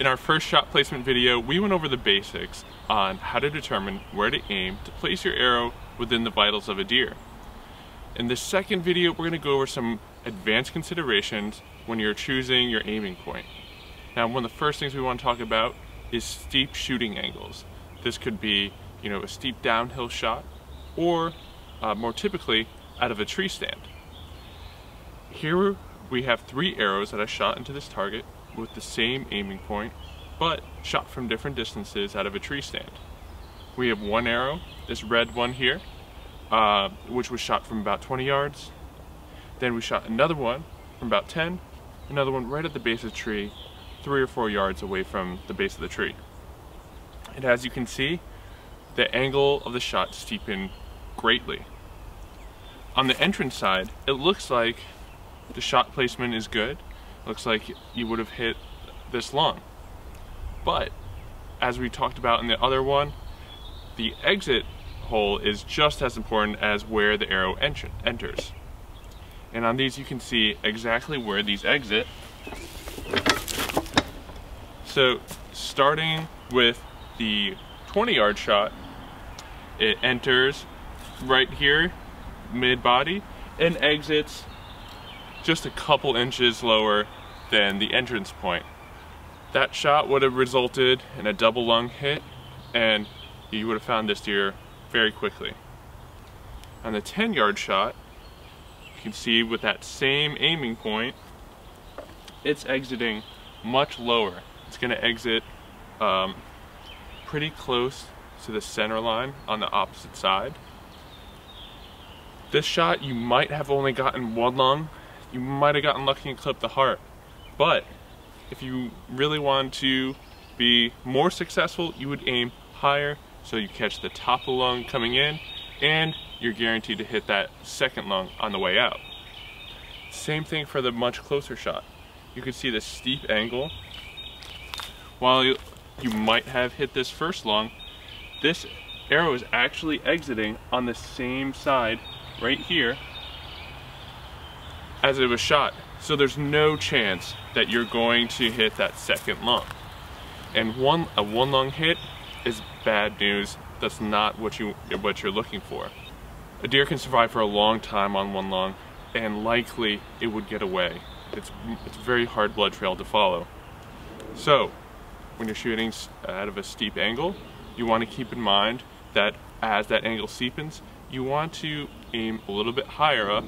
In our first shot placement video, we went over the basics on how to determine where to aim to place your arrow within the vitals of a deer. In this second video, we're going to go over some advanced considerations when you're choosing your aiming point. Now, one of the first things we want to talk about is steep shooting angles. This could be, a steep downhill shot, or more typically, out of a tree stand. Here we have 3 arrows that I shot into this target with the same aiming point, but shot from different distances out of a tree stand. We have 1 arrow, this red one here, which was shot from about 20 yards. Then we shot another one from about 10, another one right at the base of the tree, 3 or 4 yards away from the base of the tree. And as you can see, the angle of the shot steepened greatly. On the entrance side, it looks like the shot placement is good. It looks like you would have hit this long. But as we talked about in the other one, the exit hole is just as important as where the arrow enters. And on these you can see exactly where these exit. So starting with the 20-yard shot, it enters right here, mid-body, and exits just a couple inches lower than the entrance point. That shot would have resulted in a double lung hit, and you would have found this deer very quickly. On the 10-yard shot, you can see with that same aiming point, it's exiting much lower. It's going to exit pretty close to the center line on the opposite side. This shot, you might have only gotten 1 lung. You might have gotten lucky and clipped the heart. But if you really want to be more successful, you would aim higher so you catch the top of the lung coming in, and you're guaranteed to hit that second lung on the way out. Same thing for the much closer shot. You can see the steep angle. While you might have hit this first lung, this arrow is actually exiting on the same side right here as it was shot. So there's no chance that you're going to hit that second lung. And a 1 lung hit is bad news. That's not what you're looking for. A deer can survive for a long time on 1 lung, and likely it would get away. It's a very hard blood trail to follow. So when you're shooting out of a steep angle, you want to keep in mind that as that angle steepens, you want to aim a little bit higher up,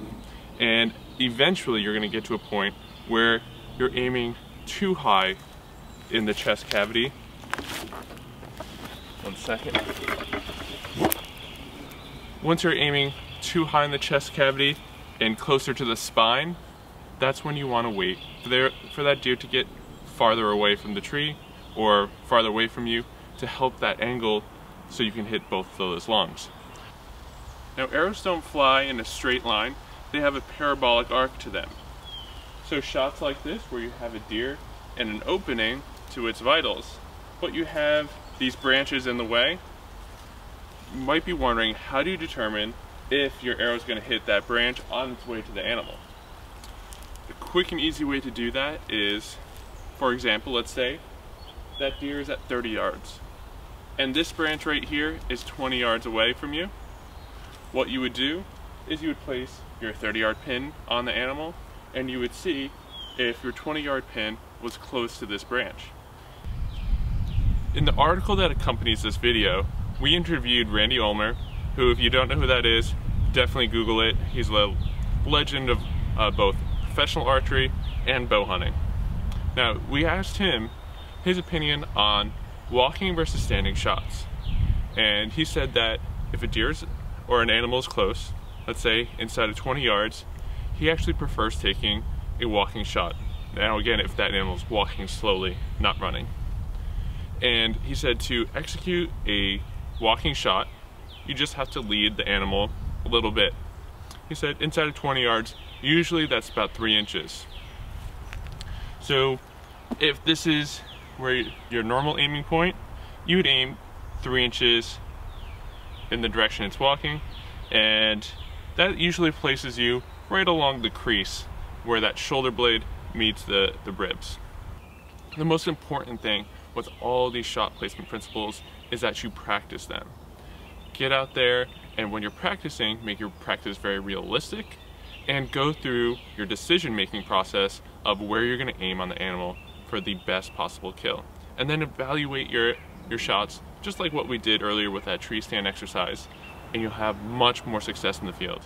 and eventually you're going to get to a point where you're aiming too high in the chest cavity. 1 second. Once you're aiming too high in the chest cavity and closer to the spine, that's when you want to wait for that deer to get farther away from the tree or farther away from you to help that angle so you can hit both of those lungs. Now, arrows don't fly in a straight line. They have a parabolic arc to them. So shots like this, where you have a deer and an opening to its vitals, but you have these branches in the way, you might be wondering, how do you determine if your arrow is going to hit that branch on its way to the animal? The quick and easy way to do that is, for example, let's say that deer is at 30 yards and this branch right here is 20 yards away from you. What you would do is you would place your 30-yard pin on the animal, and you would see if your 20-yard pin was close to this branch. In the article that accompanies this video, we interviewed Randy Ulmer, who, if you don't know who that is, definitely Google it. He's a legend of both professional archery and bow hunting. Now, we asked him his opinion on walking versus standing shots. And he said that if a deer or an animal is close, let's say inside of 20 yards, he actually prefers taking a walking shot. Now again, if that animal is walking slowly, not running. And he said to execute a walking shot, you just have to lead the animal a little bit. He said inside of 20 yards, usually that's about 3 inches. So if this is where your normal aiming point, you would aim 3 inches in the direction it's walking, and that usually places you right along the crease where that shoulder blade meets the ribs. The most important thing with all these shot placement principles is that you practice them. Get out there, and when you're practicing, make your practice very realistic, and go through your decision-making process of where you're going to aim on the animal for the best possible kill. And then evaluate your shots, just like what we did earlier with that tree stand exercise, and you'll have much more success in the field.